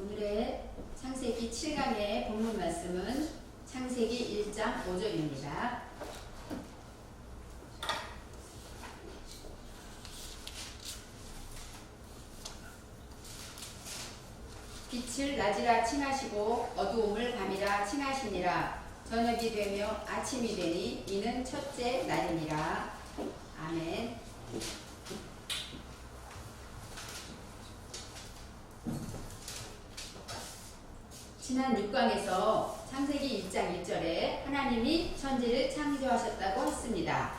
오늘의 창세기 7강의 본문 말씀은 창세기 1장 5절입니다. 빛을 낮이라 칭하시고 어두움을 밤이라 칭하시니라. 저녁이 되며 아침이 되니 이는 첫째 날이니라. 아멘. 지난 6강에서 창세기 1장 1절에 하나님이 천지를 창조하셨다고 했습니다.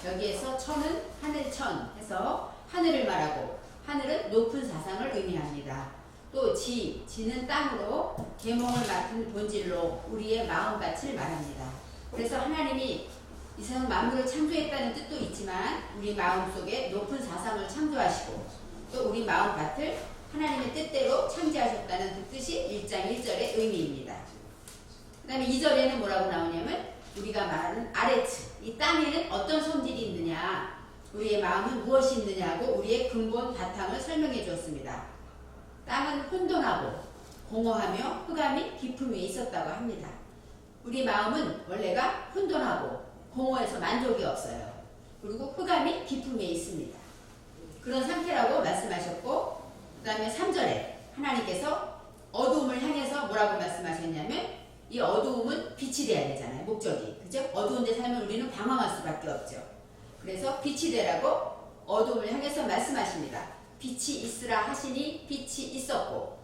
여기에서 천은 하늘천 해서 하늘을 말하고 하늘은 높은 사상을 의미합니다. 또 지는 땅으로 계몽을 맡은 본질로 우리의 마음밭을 말합니다. 그래서 하나님이 이 세상 만물을 창조했다는 뜻도 있지만 우리 마음속에 높은 사상을 창조하시고 또 우리 마음밭을 하나님의 뜻대로 창조하셨다는 그 뜻이 1장 1절의 의미입니다. 그 다음에 2절에는 뭐라고 나오냐면 우리가 말하는 아레츠, 이 땅에는 어떤 성질이 있느냐, 우리의 마음은 무엇이 있느냐고 우리의 근본 바탕을 설명해 주었습니다. 땅은 혼돈하고 공허하며 흑암이 깊음 위에 있었다고 합니다. 우리 마음은 원래가 혼돈하고 공허해서 만족이 없어요. 그리고 흑암이 깊음 위에 있습니다. 그런 상태라고 말씀하셨고 그 다음에 3절에 하나님께서 어두움을 향해서 뭐라고 말씀하셨냐면 이 어두움은 빛이 돼야 되잖아요. 목적이. 그죠? 어두운 데 살면 우리는 방황할 수밖에 없죠. 그래서 빛이 되라고 어두움을 향해서 말씀하십니다. 빛이 있으라 하시니 빛이 있었고,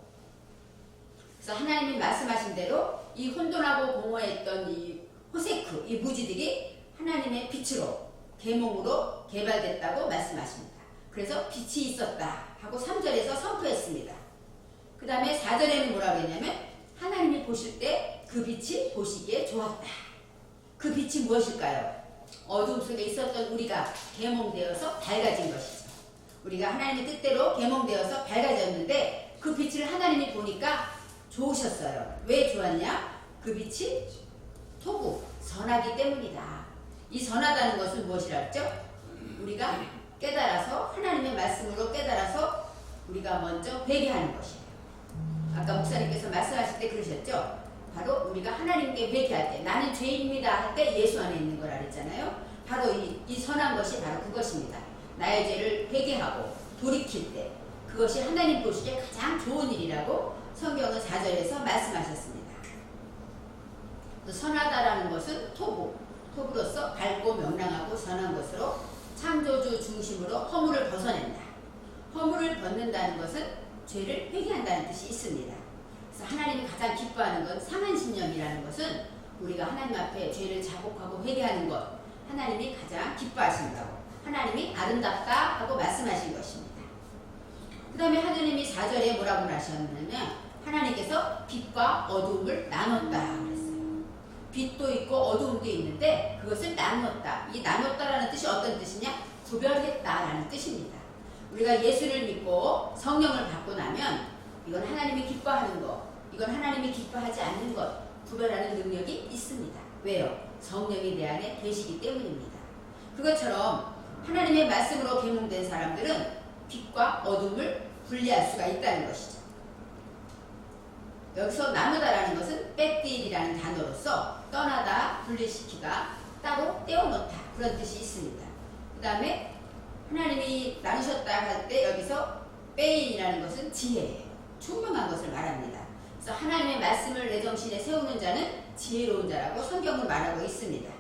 그래서 하나님이 말씀하신 대로 이 혼돈하고 공허했던 이 호세크, 이 무지들이 하나님의 빛으로 계몽으로 개발됐다고 말씀하십니다. 그래서 빛이 있었다 하고 3절에서 선포했습니다. 그 다음에 4절에는 뭐라고 했냐면 하나님이 보실 때 그 빛이 보시기에 좋았다. 그 빛이 무엇일까요? 어둠 속에 있었던 우리가 계몽되어서 밝아진 것이죠. 우리가 하나님의 뜻대로 계몽되어서 밝아졌는데 그 빛을 하나님이 보니까 좋으셨어요. 왜 좋았냐? 그 빛이 토부, 선하기 때문이다. 이 선하다는 것은 무엇이라 했죠? 우리가 깨달아서 하나님의 말씀으로 깨달아서 우리가 먼저 회개하는 것이에요. 아까 목사님께서 말씀하실 때 그러셨죠? 바로 우리가 하나님께 회개할 때 나는 죄인입니다 할 때 예수 안에 있는 거라 그랬잖아요. 바로 이 선한 것이 바로 그것입니다. 나의 죄를 회개하고 돌이킬 때 그것이 하나님 보시기에 가장 좋은 일이라고 성경은 4절에서 말씀하셨습니다. 또 선하다라는 것은 토부로서 밝고 명랑하고 선한 것으로 창조주 중심으로 허물을 벗어낸다. 허물을 벗는다는 것은 죄를 회개한다는 뜻이 있습니다. 그래서 하나님이 가장 기뻐하는 건 상한신념이라는 것은 우리가 하나님 앞에 죄를 자복하고 회개하는 것, 하나님이 가장 기뻐하신다고, 하나님이 아름답다 하고 말씀하신 것입니다. 그 다음에 하나님이 4절에 뭐라고 하셨냐면 하나님께서 빛과 어두움을 나눴다 그랬어요. 빛도 있고 어두움도 있는데 그것을 나눴다. 이 나눴다라는 뜻이 어떤 뜻이냐? 구별했다라는 뜻입니다. 우리가 예수를 믿고 성령을 받고 나면 이건 하나님이 기뻐하는 것, 이건 하나님이 기뻐하지 않는 것 구별하는 능력이 있습니다. 왜요? 성령이 내 안에 계시기 때문입니다. 그것처럼 하나님의 말씀으로 계몽된 사람들은 빛과 어둠을 분리할 수가 있다는 것이죠. 여기서 나누다라는 것은 빼띠리라는 단어로서 떠나다, 분리시키다, 따로 떼어놓다 그런 뜻이 있습니다. 그 다음에 하나님이 나누셨다 할 때 여기서 빼인이라는 것은 지혜예요. 총명한 것을 말합니다. 그래서 하나님의 말씀을 내 정신에 세우는 자는 지혜로운 자라고 성경은 말하고 있습니다.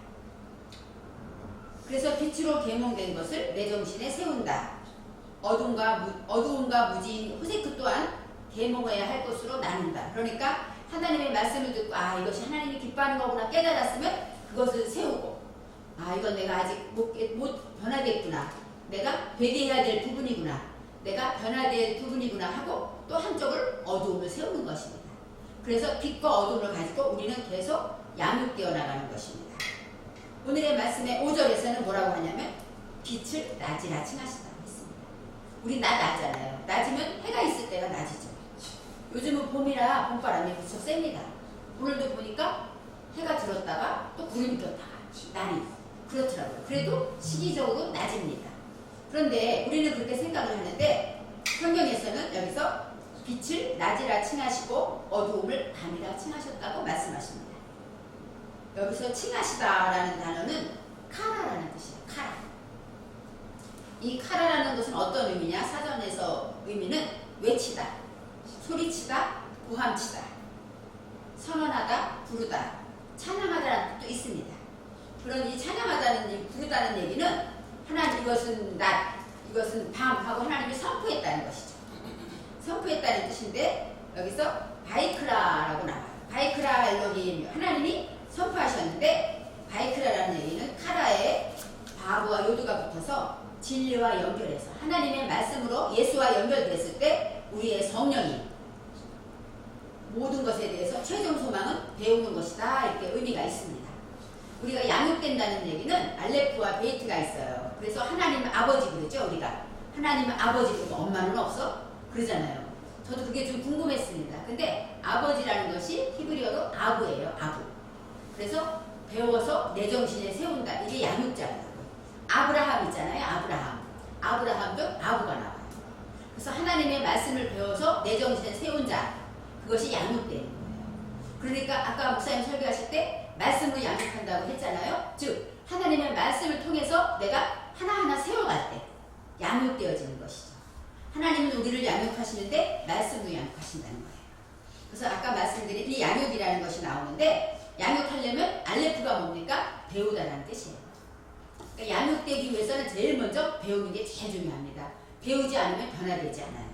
그래서 빛으로 계몽된 것을 내 정신에 세운다. 어두움과 무지인 호세크 또한 계몽해야 할 것으로 나눈다. 그러니까 하나님의 말씀을 듣고 이것이 하나님이 기뻐하는 거구나 깨달았으면 그것을 세우고 이건 내가 아직 못 변화됐구나. 내가 회개해야 될 부분이구나. 내가 변화될 부분이구나 하고 또 한쪽을 어두움을 세우는 것입니다. 그래서 빛과 어두움을 가지고 우리는 계속 양육되어 나가는 것입니다. 오늘의 말씀의 5절에서는 뭐라고 하냐면 빛을 낮이라 칭하신다고 했습니다. 우리 낮잖아요. 낮이면 해가 있을 때가 낮이죠. 요즘은 봄이라 봄바람이 무척 셉니다. 오늘도 보니까 해가 들었다가 또 구름이 꼈다가 날이 그렇더라고요. 그래도 시기적으로 낮입니다. 그런데 우리는 그렇게 생각을 하는데 성경에서는 여기서 빛을 낮이라 칭하시고 어두움을 밤이라 칭하셨다고 말씀하십니다. 여기서 칭하시다라는 단어는 카라라는 뜻이에요. 카라. 이 카라라는 것은 어떤 의미냐? 사전에서 의미는 외치다, 소리치다, 고함치다, 선언하다, 부르다, 찬양하다라는 뜻도 있습니다. 그런 이 찬양하다는 이 부르다는 얘기는 하나님 이것은 낮, 이것은 밤 하고 하나님이 선포했다는 것이죠. 선포했다는 뜻인데 여기서 바이크라라고 나와요. 바이크라 엘로힘, 하나님이 선포하셨는데 바이크라라는 얘기는 카라에 바브와 요드가 붙어서 진리와 연결해서 하나님의 말씀으로 예수와 연결됐을 때 우리의 성령이 모든 것에 대해서 최종 소망은 배우는 것이다 이렇게 의미가 있습니다. 우리가 양육된다는 얘기는 알레프와 베이트가 있어요. 그래서 하나님 아버지 그러죠. 우리가 하나님 아버지 그러면 엄마는 없어? 그러잖아요. 저도 그게 좀 궁금했습니다. 근데 아버지라는 것이 히브리어로 아부예요. 아부. 그래서 배워서 내 정신에 세운다. 이게 양육자예요. 아브라함 있잖아요. 아브라함도 아부가 나와요. 그래서 하나님의 말씀을 배워서 내 정신에 세운 자, 그것이 양육되는 거예요. 그러니까 아까 목사님 설교하실 때 말씀으로 양육한다고 했잖아요. 즉 하나님의 말씀을 통해서 내가 하나하나 세워갈 때 양육되어지는 것이죠. 하나님은 우리를 양육하시는데 말씀으로 양육하신다는 거예요. 그래서 아까 말씀드린 이 양육이라는 것이 나오는데 양육하려면 알레프가 뭡니까? 배우다라는 뜻이에요. 그러니까 양육되기 위해서는 제일 먼저 배우는 게 제일 중요합니다. 배우지 않으면 변화되지 않아요.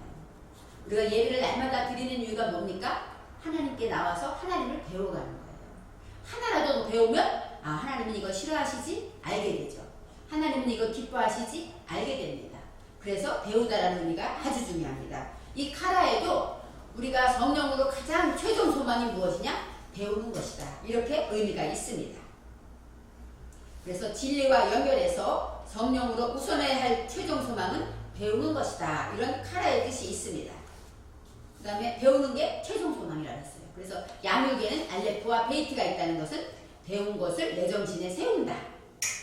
우리가 예배를 날마다 드리는 이유가 뭡니까? 하나님께 나와서 하나님을 배워가는 거예요. 하나라도 배우면 하나님은 이거 싫어하시지? 알게 되죠. 하나님은 이거 기뻐하시지? 알게 됩니다. 그래서 배우다라는 의미가 아주 중요합니다. 이 카라에도 우리가 성령으로 가장 최종 소망이 무엇이냐? 배우는 것이다. 이렇게 의미가 있습니다. 그래서 진리와 연결해서 성령으로 우선해야 할 최종 소망은 배우는 것이다. 이런 카라의 뜻이 있습니다. 그 다음에 배우는 게 최종 소망이라고 했어요. 그래서 양육에는 알레프와 베이트가 있다는 것은 배운 것을 내 정신에 세운다.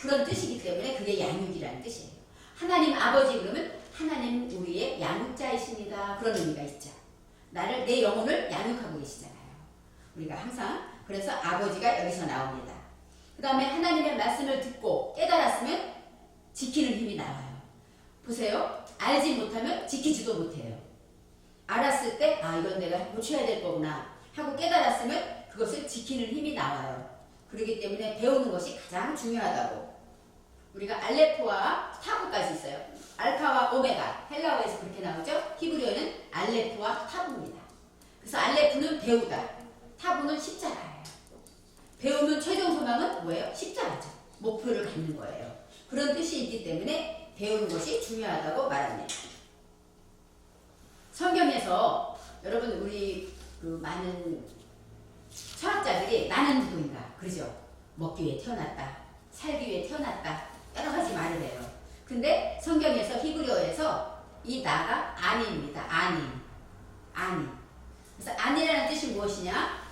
그런 뜻이기 때문에 그게 양육이라는 뜻이에요. 하나님 아버지 그러면 하나님 우리의 양육자이십니다. 그런 의미가 있죠. 나를 내 영혼을 양육하고 계시잖아요. 우리가 항상 그래서 아버지가 여기서 나옵니다. 그 다음에 하나님의 말씀을 듣고 깨달았으면 지키는 힘이 나와요. 보세요. 알지 못하면 지키지도 못해요. 알았을 때 이건 내가 고쳐야 될 거구나 하고 깨달았으면 그것을 지키는 힘이 나와요. 그렇기 때문에 배우는 것이 가장 중요하다고. 우리가 알레프와 타부까지 있어요. 알파와 오메가, 헬라어에서 그렇게 나오죠. 히브리어는 알레프와 타부입니다. 그래서 알레프는 배우다, 타부는 십자가예요. 배우면 최종 소망은 뭐예요? 십자가죠. 목표를 갖는 거예요. 그런 뜻이 있기 때문에 배우는 것이 중요하다고 말합니다. 성경에서 여러분 우리 그 많은 철학자들이 나는 누구인가 그러죠. 먹기 위해 태어났다, 살기 위해 태어났다, 여러 가지 말을 해요. 근데 성경에서 히브리어에서 이 나가 아니입니다. 아니. 그래서 아니라는 뜻이 무엇이냐?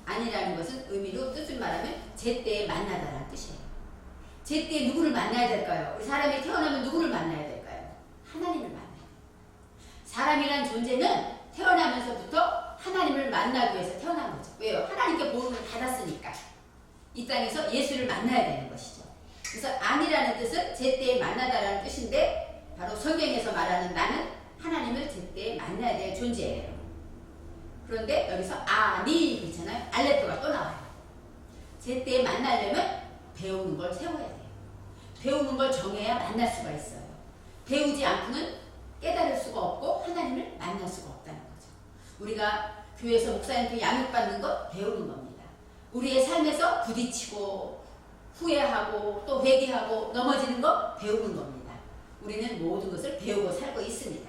아니라는 것은 의미로 뜻을 말하면 제때에 만나다라는 뜻이에요. 제때에 누구를 만나야 될까요? 우리 사람이 태어나면 누구를 만나야 될까요? 하나님을 만나요. 사람이란 존재는 태어나면서부터 하나님을 만나기 위해서 태어난 거죠. 왜요? 하나님께 복음을 받았으니까. 이 땅에서 예수를 만나야 되는 것이죠. 그래서 아니라는 뜻은 제때에 만나다라는 뜻인데 바로 성경에서 말하는 나는 하나님을 제때에 만나야 될 존재예요. 그런데 여기서 아니 그렇잖아요. 알레프가 또 나와요. 제때에 만나려면 배우는 걸 세워야 돼요. 배우는 걸 정해야 만날 수가 있어요. 배우지 않고는 깨달을 수가 없고 하나님을 만날 수가 없다는 거죠. 우리가 교회에서 목사님께 양육받는 것 배우는 겁니다. 우리의 삶에서 부딪히고 후회하고 또 회개하고 넘어지는 것 배우는 겁니다. 우리는 모든 것을 배우고 살고 있습니다.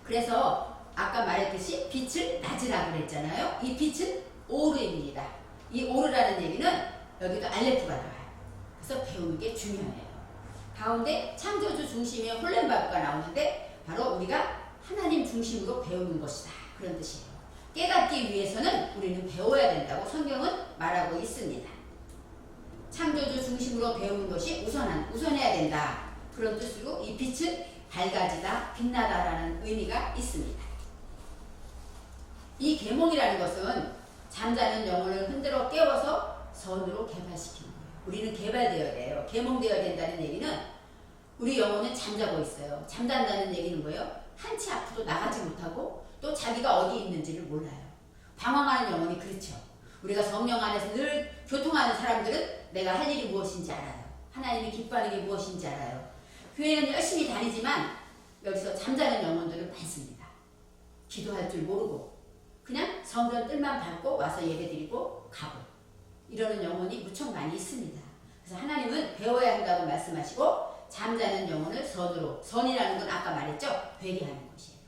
그래서 아까 말했듯이 빛을 낮으라고 그랬잖아요. 이 빛은 오르입니다. 이 오르라는 얘기는 여기도 알레프가 나와요. 그래서 배우는 게 중요해요. 가운데 창조주 중심의 홀렘바브가 나오는데 바로 우리가 하나님 중심으로 배우는 것이다. 그런 뜻이에요. 깨닫기 위해서는 우리는 배워야 된다고 성경은 말하고 있습니다. 창조주 중심으로 배우는 것이 우선해야 된다. 그런 뜻으로 이 빛은 밝아지다, 빛나다라는 의미가 있습니다. 이 계몽이라는 것은 잠자는 영혼을 흔들어 깨워서 선으로 개발시키는 거예요. 우리는 개발되어야 돼요. 계몽되어야 된다는 얘기는 우리 영혼은 잠자고 있어요. 잠잔다는 얘기는 뭐예요? 한치 앞으로 나가지 못하고 또 자기가 어디 있는지를 몰라요. 방황하는 영혼이 그렇죠. 우리가 성령 안에서 늘 교통하는 사람들은 내가 할 일이 무엇인지 알아요. 하나님이 기뻐하는 게 무엇인지 알아요. 교회는 열심히 다니지만 여기서 잠자는 영혼들은 많습니다. 기도할 줄 모르고 그냥 성전 뜰만 밟고 와서 예배드리고 가고 이러는 영혼이 무척 많이 있습니다. 그래서 하나님은 배워야 한다고 말씀하시고 잠자는 영혼을 선으로, 선이라는 건 아까 말했죠? 되게 하는 것이에요.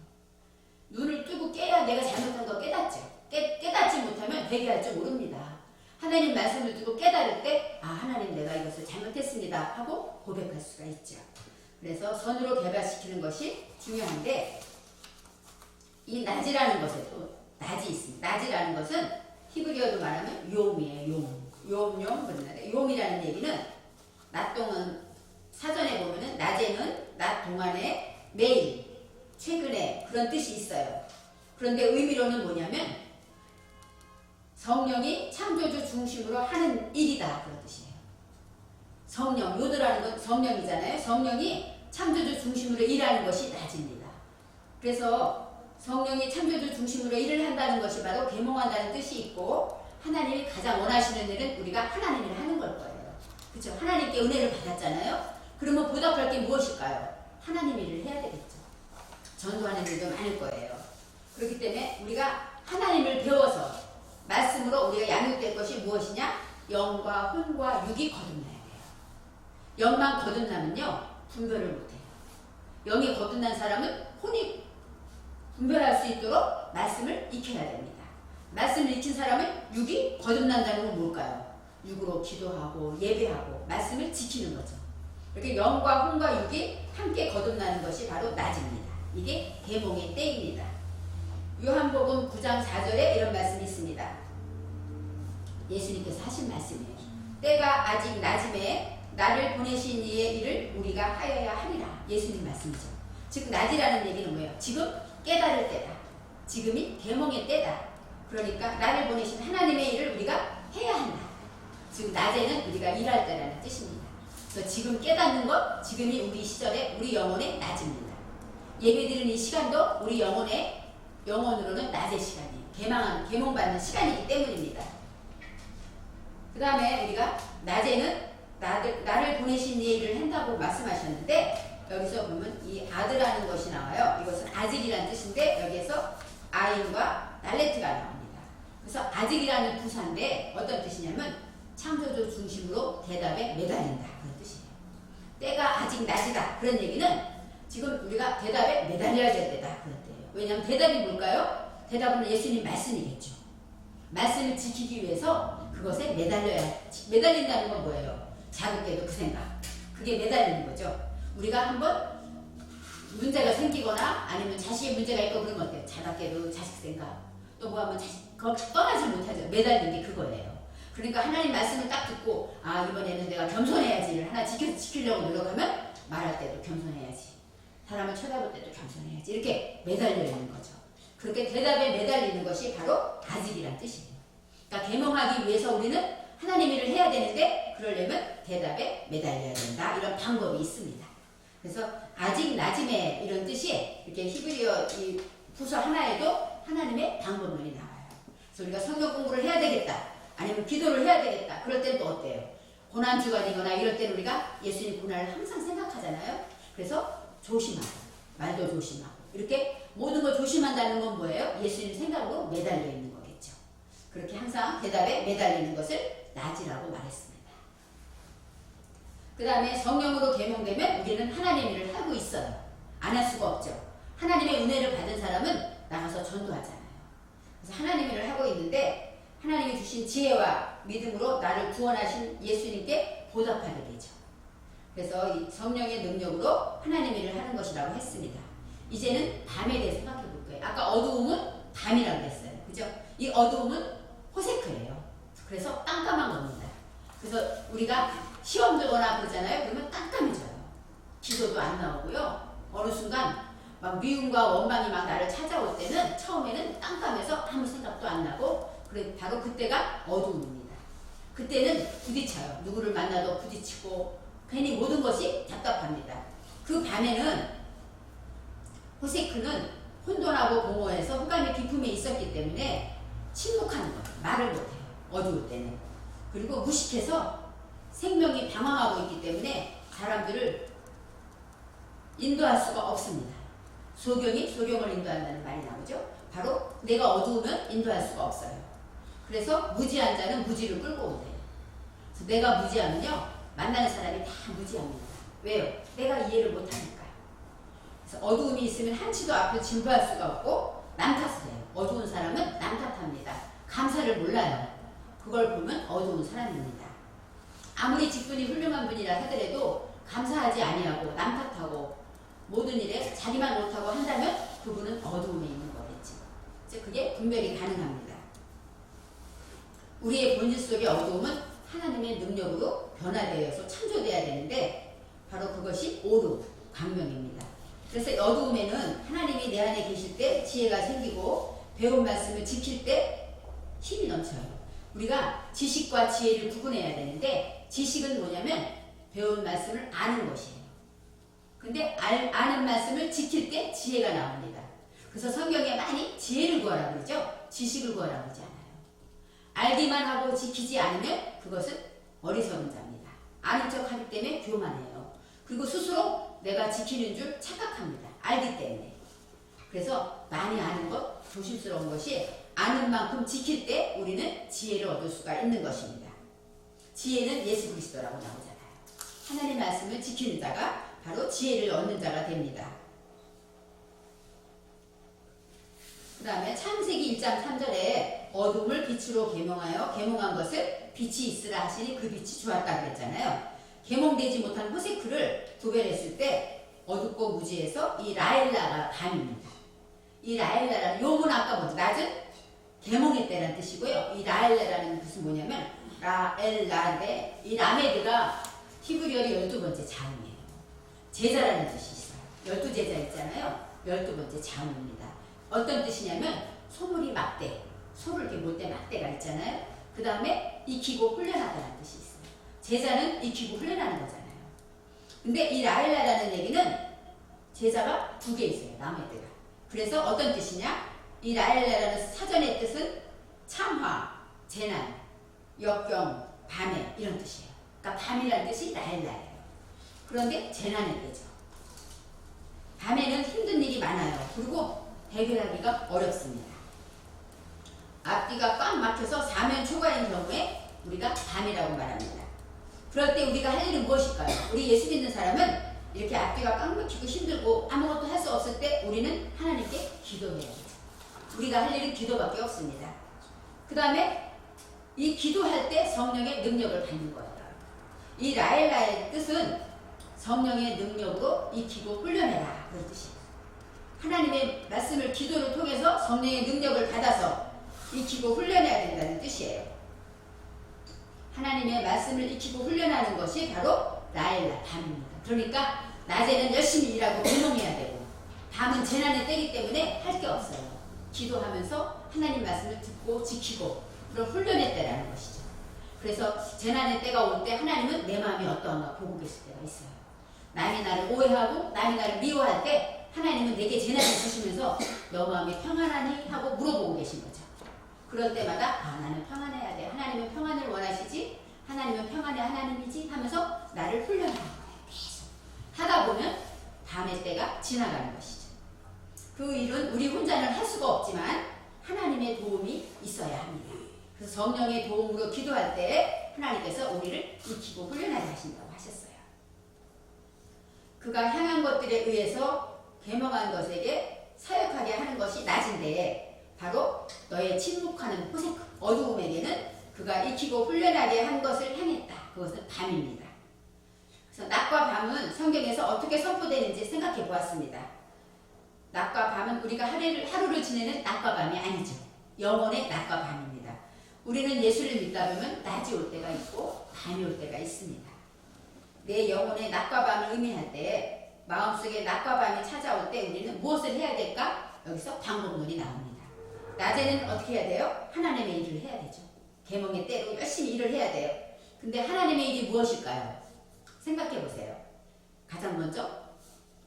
눈을 뜨고 깨야 내가 잘못한 거 깨닫죠. 깨닫지 못하면 되게 할 줄 모릅니다. 하나님 말씀을 듣고 깨달을 때 하나님 내가 이것을 잘못했습니다 하고 고백할 수가 있죠. 그래서 선으로 개발시키는 것이 중요한데 이 낮이라는 것에 또 낮이 있습니다. 낮이라는 것은 히브리어로 말하면 용이에요. 용이라는 얘기는 낮 동안 사전에 보면은 낮에는 낮 동안에 매일 최근에 그런 뜻이 있어요. 그런데 의미로는 뭐냐면 성령이 창조주 중심으로 하는 일이다 그런 뜻이에요. 성령, 요드라는 건 성령이잖아요. 성령이 창조주 중심으로 일하는 것이 낮입니다. 그래서 성령이 창조주 중심으로 일을 한다는 것이 바로 계몽한다는 뜻이 있고 하나님이 가장 원하시는 일은 우리가 하나님 일을 하는 걸 거예요. 그렇죠? 하나님께 은혜를 받았잖아요. 그러면 보답할 게 무엇일까요? 하나님 일을 해야 되겠죠. 전도하는 일도 많을 거예요. 그렇기 때문에 우리가 하나님을 배워서 말씀으로 우리가 양육될 것이 무엇이냐? 영과 혼과 육이 거듭나야 돼요. 영만 거듭나면요 분별을 못해요. 영이 거듭난 사람은 혼이 분별할 수 있도록 말씀을 익혀야 됩니다. 말씀을 익힌 사람은 육이 거듭난다는 건 뭘까요? 육으로 기도하고 예배하고 말씀을 지키는 거죠. 이렇게 영과 혼과 육이 함께 거듭나는 것이 바로 낮입니다. 이게 계몽의 때입니다. 요한복음 9장 4절에 이런 말씀이 있습니다. 예수님께서 하신 말씀이에요. 때가 아직 낮음에 나를 보내신 이의 일을 우리가 하여야 하리라. 예수님 말씀이죠. 즉 낮이라는 얘기는 뭐예요? 지금 깨달을 때다. 지금이 계몽의 때다. 그러니까 나를 보내신 하나님의 일을 우리가 해야 한다. 즉 낮에는 우리가 일할 때라는 뜻입니다. 그래서 지금 깨닫는 것, 지금이 우리 시절에 우리 영혼의 낮입니다. 예배드리는 이 시간도 우리 영혼으로는 낮의 시간이에요. 계몽받는 시간이기 때문입니다. 그 다음에 우리가 낮에는 나를 보내신 이 일을 한다고 말씀하셨는데 여기서 보면 이 아드라는 것이 나와요. 이것은 아직이라는 뜻인데 여기에서 아인과 날레트가 나옵니다. 그래서 아직이라는 부사인데 어떤 뜻이냐면 창조주 중심으로 대답에 매달린다 그런 뜻이에요. 때가 아직 낮이다 그런 얘기는 지금 우리가 대답에 매달려야 될 때다 그런 때예요. 왜냐하면 대답이 뭘까요? 대답은 예수님 말씀이겠죠. 말씀을 지키기 위해서 그것에 매달린다는 건 뭐예요? 자극게도 그 생각. 그게 매달리는 거죠. 우리가 한번 문제가 생기거나 아니면 자식의 문제가 있고 그러면 어때요? 자다깨도 자식 생각. 또 뭐 하면 자식 떠나지 못하죠. 매달리는 게 그거예요. 그러니까 하나님 말씀을 딱 듣고 이번에는 내가 겸손해야지를 하나 지키려고 노력하면 말할 때도 겸손해야지. 사람을 쳐다볼 때도 겸손해야지. 이렇게 매달려 있는 거죠. 그렇게 대답에 매달리는 것이 바로 아직이란 뜻이에요. 그러니까 계몽하기 위해서 우리는 하나님 일을 해야 되는데 그러려면 대답에 매달려야 된다. 이런 방법이 있습니다. 그래서 아직 낮임에 이런 뜻이 이렇게 히브리어 이 부서 하나에도 하나님의 방법론이 나와요. 그래서 우리가 성경 공부를 해야 되겠다. 아니면 기도를 해야 되겠다. 그럴 때는 또 어때요? 고난주가 되거나 이럴 때는 우리가 예수님 고난을 항상 생각하잖아요. 그래서 조심하고 말도 조심하고 이렇게 모든 걸 조심한다는 건 뭐예요? 예수님 생각으로 매달려 있는 거겠죠. 그렇게 항상 대답에 매달리는 것을 낮이라고 말했습니다. 그 다음에 성령으로 계몽되면 우리는 하나님 일을 하고 있어요. 안 할 수가 없죠. 하나님의 은혜를 받은 사람은 나가서 전도하잖아요. 그래서 하나님 일을 하고 있는데 하나님이 주신 지혜와 믿음으로 나를 구원하신 예수님께 보답하게 되죠. 그래서 이 성령의 능력으로 하나님 일을 하는 것이라고 했습니다. 이제는 밤에 대해 생각해 볼 거예요. 아까 어두움은 밤이라고 했어요. 그죠? 이 어두움은 호세크예요. 그래서 깜깜한 겁니다. 그래서 우리가 시험 들거나 그러잖아요. 그러면 깜깜해져요. 기도도 안 나오고요. 어느 순간 막 미움과 원망이 막 나를 찾아올 때는 처음에는 깜깜해서 아무 생각도 안 나고 그래 바로 그때가 어두움입니다. 그때는 부딪혀요. 누구를 만나도 부딪히고 괜히 모든 것이 답답합니다. 그 밤에는 호세크는 혼돈하고 공허해서 흑암의 깊음에 있었기 때문에 침묵하는 거예요. 말을 못해요. 어두울 때는. 그리고 무식해서 생명이 방황하고 있기 때문에 사람들을 인도할 수가 없습니다. 소경이 소경을 인도한다는 말이 나오죠. 바로 내가 어두우면 인도할 수가 없어요. 그래서 무지한 자는 무지를 끌고 온대요. 그래서 내가 무지하면요 만나는 사람이 다 무지합니다. 왜요? 내가 이해를 못하니까요. 그래서 어두움이 있으면 한치도 앞을 진보할 수가 없고 남 탓을 해요. 어두운 사람은 남 탓합니다. 감사를 몰라요. 그걸 보면 어두운 사람입니다. 아무리 직분이 훌륭한 분이라 하더라도 감사하지 아니하고 남 탓하고 모든 일에 자기만 옳다고 한다면 그분은 어두움에 있는 거겠지. 이제 그게 분별이 가능합니다. 우리의 본질 속의 어두움은 하나님의 능력으로 변화되어서 창조돼야 되는데 바로 그것이 오류, 광명입니다. 그래서 어두움에는 하나님이 내 안에 계실 때 지혜가 생기고 배운 말씀을 지킬 때 힘이 넘쳐요. 우리가 지식과 지혜를 구분해야 되는데 지식은 뭐냐면 배운 말씀을 아는 것이에요. 근데 아는 말씀을 지킬 때 지혜가 나옵니다. 그래서 성경에 많이 지혜를 구하라고 그러죠. 지식을 구하라고 그러지 않아요. 알기만 하고 지키지 않으면 그것은 어리석은 자입니다. 아는 척 하기 때문에 교만해요. 그리고 스스로 내가 지키는 줄 착각합니다. 알기 때문에. 그래서 많이 아는 것, 조심스러운 것이 아는 만큼 지킬 때 우리는 지혜를 얻을 수가 있는 것입니다. 지혜는 예수 그리스도라고 나오잖아요. 하나님 말씀을 지키는 자가 바로 지혜를 얻는 자가 됩니다. 그 다음에 창세기 1장 3절에 어둠을 빛으로 계몽하여 계몽한 것을 빛이 있으라 하시니 그 빛이 좋았다 그랬잖아요. 계몽되지 못한 호세크를 구별했을 때 어둡고 무지해서 이 라엘라가 밤입니다. 이 라엘라라는 요문 아까 먼저 낮은 계몽했다는 뜻이고요. 이 라엘라라는 뜻은 뭐냐면 라엘라인데 이 라메드가 히브리어의 12번째 자음이에요. 제자라는 뜻이 있어요. 12제자 있잖아요. 12번째 자음입니다. 어떤 뜻이냐면 소물이 막대, 소를 이렇게 몰 때 막대가 있잖아요. 그 다음에 익히고 훈련하다는 뜻이 있어요. 제자는 익히고 훈련하는 거잖아요. 근데 이 라엘라라는 얘기는 제자가 2개 있어요. 라메드가. 그래서 어떤 뜻이냐? 이 라엘라라는 사전의 뜻은 참화, 재난, 역경, 밤에 이런 뜻이에요. 그러니까 밤이라는 뜻이 라엘라예요. 그런데 재난의 때죠. 밤에는 힘든 일이 많아요. 그리고 해결하기가 어렵습니다. 앞뒤가 꽉 막혀서 사면 초과인 경우에 우리가 밤이라고 말합니다. 그럴 때 우리가 할 일은 무엇일까요? 우리 예수 믿는 사람은 이렇게 앞뒤가 꽉 막히고 힘들고 아무것도 할 수 없을 때 우리는 하나님께 기도해야 돼요. 우리가 할 일은 기도밖에 없습니다. 그 다음에 이 기도할 때 성령의 능력을 받는 거예요. 이 라엘라의 뜻은 성령의 능력으로 익히고 훈련해라 그런 뜻이에요. 하나님의 말씀을 기도를 통해서 성령의 능력을 받아서 익히고 훈련해야 된다는 뜻이에요. 하나님의 말씀을 익히고 훈련하는 것이 바로 라엘라 밤입니다. 그러니까 낮에는 열심히 일하고 운동해야 되고 밤은 재난의 때이기 때문에 할 게 없어요. 기도하면서 하나님 말씀을 듣고 지키고 그런 훈련의 때라는 것이죠. 그래서 재난의 때가 올 때 하나님은 내 마음이 어떠한가 보고 계실 때가 있어요. 남이 나를 오해하고 남이 나를 미워할 때 하나님은 내게 재난을 주시면서 너 마음이 평안하니? 하고 물어보고 계신 거죠. 그럴 때마다 나는 평안해야 돼. 하나님은 평안을 원하시지? 하나님은 평안의 하나님이지? 하면서 나를 훈련하는 거예요. 계속 하다 보면 밤의 때가 지나가는 것이죠. 그 일은 우리 혼자는 할 수가 없지만 하나님의 도움이 있어야 합니다. 그래서 성령의 도움으로 기도할 때 하나님께서 우리를 익히고 훈련하게 하신다고 하셨어요. 그가 향한 것들에 의해서 계명한 것에게 사역하게 하는 것이 낮인데 바로 너의 침묵하는 호세크 어두움에게는 그가 익히고 훈련하게 한 것을 향했다. 그것은 밤입니다. 그래서 낮과 밤은 성경에서 어떻게 선포되는지 생각해 보았습니다. 낮과 밤은 우리가 하루를 지내는 낮과 밤이 아니죠. 영혼의 낮과 밤입니다. 우리는 예수를 믿다 보면 낮이 올 때가 있고 밤이 올 때가 있습니다. 내 영혼의 낮과 밤을 의미할 때 마음속에 낮과 밤이 찾아올 때 우리는 무엇을 해야 될까? 여기서 방법론이 나옵니다. 낮에는 어떻게 해야 돼요? 하나님의 일을 해야 되죠. 계몽의 때로 열심히 일을 해야 돼요. 근데 하나님의 일이 무엇일까요? 생각해 보세요. 가장 먼저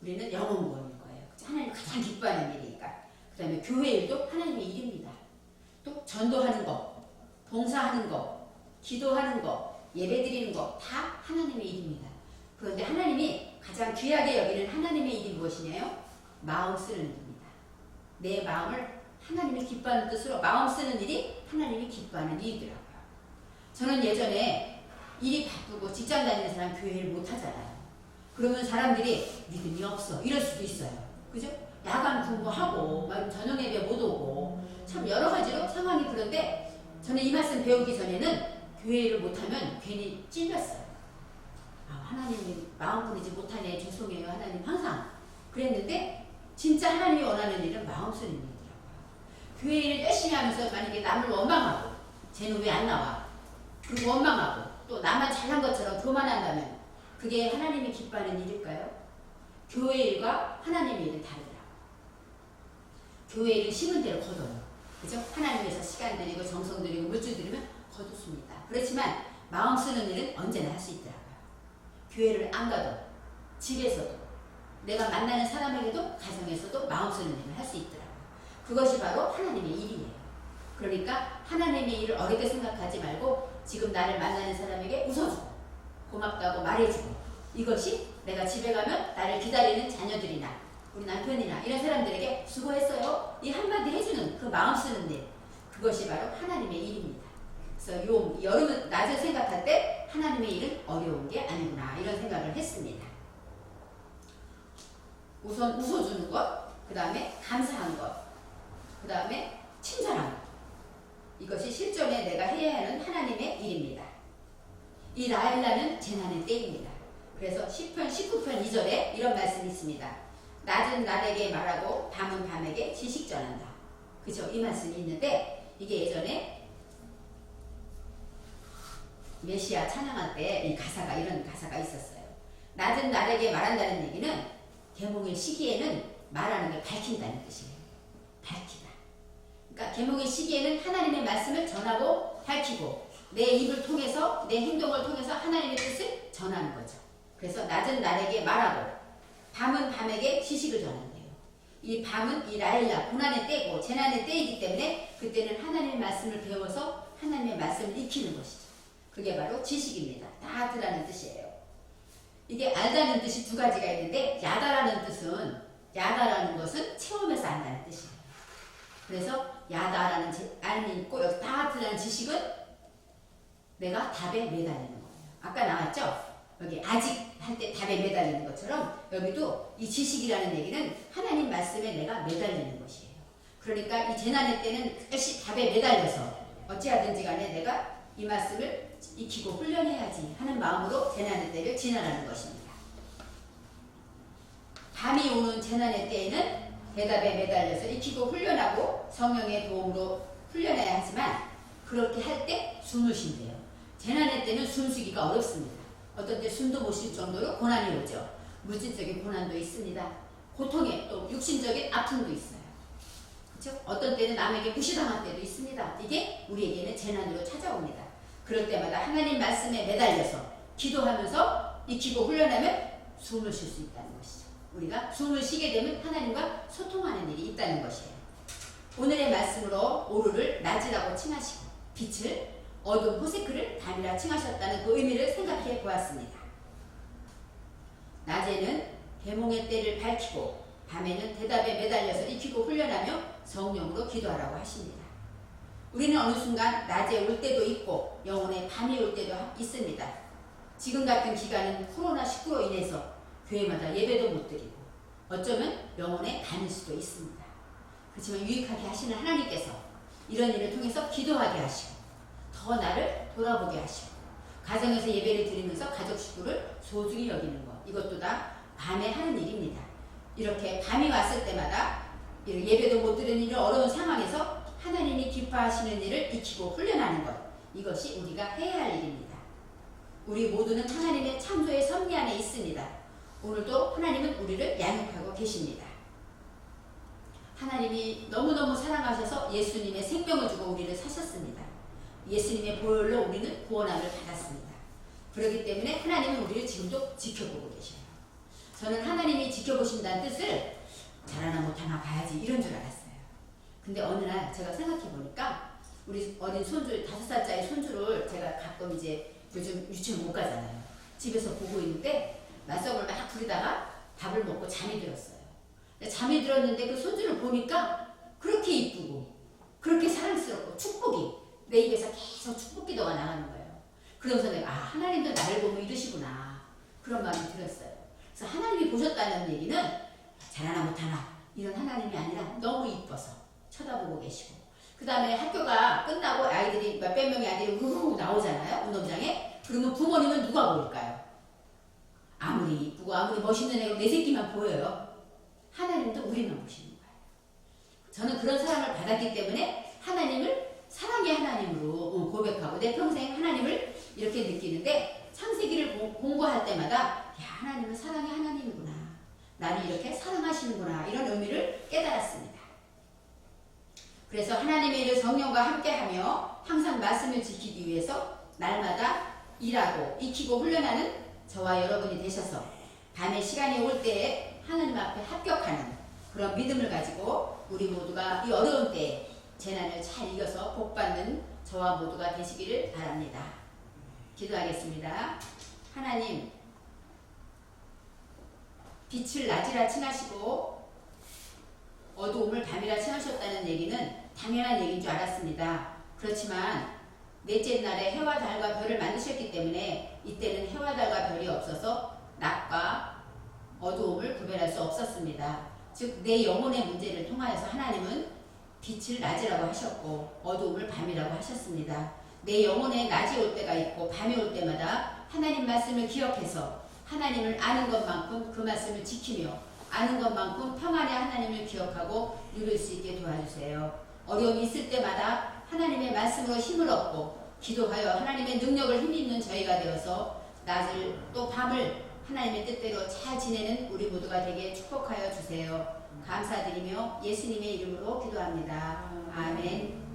우리는 영혼 구원일 거예요. 하나님 가장 기뻐하는 일이니까. 그 다음에 교회 일도 하나님의 일입니다. 또 전도하는 거, 봉사하는 거, 기도하는 거, 예배 드리는 거 다 하나님의 일입니다. 그런데 하나님이 가장 귀하게 여기는 하나님의 일이 무엇이냐요? 마음 쓰는 일입니다. 내 마음을 하나님이 기뻐하는 뜻으로 마음 쓰는 일이 하나님이 기뻐하는 일이더라고요. 저는 예전에 일이 바쁘고 직장 다니는 사람 교회를 못 하잖아요. 그러면 사람들이 믿음이 없어 이럴 수도 있어요. 그죠? 야간 근무하고 저녁 예배 못 오고 참 여러 가지로 상황이 그런데 저는 이 말씀 배우기 전에는 교회를 못하면 괜히 찔렸어요. 하나님이 마음 뿌리지 못하네 죄송해요 하나님 항상 그랬는데 진짜 하나님이 원하는 일은 마음 쓰는 일이더라고요. 교회 일을 열심히 하면서 만약에 남을 원망하고 쟤는 왜 안 나와 그리고 원망하고 또 나만 잘한 것처럼 교만한다면 그게 하나님이 기뻐하는 일일까요? 교회 일과 하나님의 일은 다르더라고요. 교회 일은 심은 대로 거둬요. 그죠? 하나님께서 시간 들이고 정성 들이고 물질 들이면 거둡습니다. 그렇지만 마음 쓰는 일은 언제나 할 수 있더라고요. 교회를 안 가도 집에서도 내가 만나는 사람에게도 가정에서도 마음 쓰는 일을 할 수 있더라고요. 그것이 바로 하나님의 일이에요. 그러니까 하나님의 일을 어렵게 생각하지 말고 지금 나를 만나는 사람에게 웃어주고 고맙다고 말해주고 이것이 내가 집에 가면 나를 기다리는 자녀들이나 우리 남편이나 이런 사람들에게 수고했어요 이 한마디 해주는 그 마음 쓰는 일 그것이 바로 하나님의 일입니다. 그래서 여름 낮을 생각할 때 하나님의 일은 어려운 게 아니구나 이런 생각을 했습니다. 우선 웃어주는 것, 그 다음에 감사한 것, 그 다음에 친절한 것 이것이 실존에 내가 해야 하는 하나님의 일입니다. 이 라엘라는 재난의 때입니다. 그래서 10편 19편 2절에 이런 말씀이 있습니다. 낮은 낮에게 말하고 밤은 밤에게 지식 전한다. 그죠? 이 말씀이 있는데 이게 예전에 메시아 찬양할 때 이 가사가 이런 가사가 있었어요. 낮은 낮에게 말한다는 얘기는 계몽의 시기에는 말하는 게 밝힌다는 뜻이에요. 밝히다. 그러니까 계몽의 시기에는 하나님의 말씀을 전하고 밝히고 내 입을 통해서 내 행동을 통해서 하나님의 뜻을 전하는 거죠. 그래서 낮은 날에게 말하고 밤은 밤에게 지식을 전한대요. 이 밤은 이 라엘라 고난의 때고 재난의 때이기 때문에 그때는 하나님의 말씀을 배워서 하나님의 말씀을 익히는 것이죠. 그게 바로 지식입니다. 다 들라는 뜻이에요. 이게 알다는 뜻이 두 가지가 있는데 야다라는 것은 체험해서 안다는 뜻이에요. 그래서 야다라는 알미 있고 여기 다 들라는 지식은 내가 답에 매달리는 거예요. 아까 나왔죠? 여기 아직 할 때 답에 매달리는 것처럼 여기도 이 지식이라는 얘기는 하나님 말씀에 내가 매달리는 것이에요. 그러니까 이 재난의 때는 끝이 답에 매달려서 어찌하든지 간에 내가 이 말씀을 익히고 훈련해야지 하는 마음으로 재난의 때를 지나가는 것입니다. 밤이 오는 재난의 때에는 대답에 매달려서 익히고 훈련하고 성령의 도움으로 훈련해야 하지만 그렇게 할 때 숨을 쉰대요. 재난의 때는 숨쉬기가 어렵습니다. 어떤 때 숨도 못 쉴 정도로 고난이 오죠. 물질적인 고난도 있습니다. 고통에 또 육신적인 아픔도 있어요. 그렇죠? 어떤 때는 남에게 무시당할 때도 있습니다. 이게 우리에게는 재난으로 찾아옵니다. 그럴 때마다 하나님 말씀에 매달려서 기도하면서 익히고 훈련하면 숨을 쉴 수 있다는 것이죠. 우리가 숨을 쉬게 되면 하나님과 소통하는 일이 있다는 것이에요. 오늘의 말씀으로 오루를 낮이라고 칭하시고 빛을 어두운 호세크를 밤이라 칭하셨다는 그 의미를 생각해 보았습니다. 낮에는 계몽의 때를 밝히고 밤에는 대답에 매달려서 익히고 훈련하며 성령으로 기도하라고 하십니다. 우리는 어느 순간 낮에 올 때도 있고 영혼의 밤이 올 때도 있습니다. 지금 같은 기간은 코로나19로 인해서 교회마다 예배도 못 드리고 어쩌면 영혼의 밤일 수도 있습니다. 그렇지만 유익하게 하시는 하나님께서 이런 일을 통해서 기도하게 하시고 더 나를 돌아보게 하시고 가정에서 예배를 드리면서 가족 식구를 소중히 여기는 것 이것도 다 밤에 하는 일입니다. 이렇게 밤이 왔을 때마다 예배도 못 드리는 이런 어려운 상황에서 하나님이 기뻐하시는 일을 익히고 훈련하는 것 이것이 우리가 해야 할 일입니다. 우리 모두는 하나님의 창조의 섭리 안에 있습니다. 오늘도 하나님은 우리를 양육하고 계십니다. 하나님이 너무너무 사랑하셔서 예수님의 생명을 주고 우리를 사셨습니다. 예수님의 보혈로 우리는 구원함을 받았습니다. 그렇기 때문에 하나님은 우리를 지금도 지켜보고 계셔요. 저는 하나님이 지켜보신다는 뜻을 잘하나 못하나 봐야지 이런 줄 알았어요. 근데 어느 날 제가 생각해 보니까 우리 어린 손주, 5살짜리 손주를 제가 가끔 이제 요즘 유치원 못 가잖아요. 집에서 보고 있는데 말썽을 막 부리다가 밥을 먹고 잠이 들었어요. 잠이 들었는데 그 손주를 보니까 그렇게 이쁘고 그렇게 사랑스럽고 축복이 내 입에서 계속 축복 기도가 나가는 거예요. 그러면서 내가 하나님도 나를 보면 이러시구나 그런 마음이 들었어요. 그래서 하나님이 보셨다는 얘기는 잘하나 못하나 이런 하나님이 아니라 너무 이뻐서 쳐다보고 계시고, 그 다음에 학교가 끝나고 아이들이 몇백 명의 아이들이 우르르 나오잖아요. 운동장에. 그러면 부모님은 누가 보일까요? 아무리 이쁘고 아무리 멋있는 애가 내 새끼만 보여요. 하나님도 우리만 보시는 거예요. 저는 그런 사랑을 받았기 때문에 하나님을 사랑의 하나님으로 고백하고 내 평생 하나님을 이렇게 느끼는데, 창세기를 공부할 때마다 야, 하나님은 사랑의 하나님이구나, 나를 이렇게 사랑하시는구나, 이런 의미를 깨달았습니다. 그래서 하나님의 일을 성령과 함께하며 항상 말씀을 지키기 위해서 날마다 일하고 익히고 훈련하는 저와 여러분이 되셔서 밤에 시간이 올 때에 하나님 앞에 합격하는 그런 믿음을 가지고 우리 모두가 이 어려운 때에 재난을 잘 이겨서 복받는 저와 모두가 되시기를 바랍니다. 기도하겠습니다. 하나님, 빛을 낮이라 칭하시고 어두움을 밤이라 칭하셨다는 얘기는 당연한 얘기인 줄 알았습니다. 그렇지만 넷째 날에 해와 달과 별을 만드셨기 때문에 이때는 해와 달과 별이 없어서 낮과 어두움을 구별할 수 없었습니다. 즉 내 영혼의 문제를 통하여서 하나님은 빛을 낮이라고 하셨고 어두움을 밤이라고 하셨습니다. 내 영혼에 낮이 올 때가 있고 밤이 올 때마다 하나님 말씀을 기억해서 하나님을 아는 것만큼 그 말씀을 지키며 아는 것만큼 평안의 하나님을 기억하고 누릴 수 있게 도와주세요. 어려움이 있을 때마다 하나님의 말씀으로 힘을 얻고 기도하여 하나님의 능력을 힘입는 저희가 되어서 낮을 또 밤을 하나님의 뜻대로 잘 지내는 우리 모두가 되게 축복하여 주세요. 감사드리며 예수님의 이름으로 기도합니다. 아멘.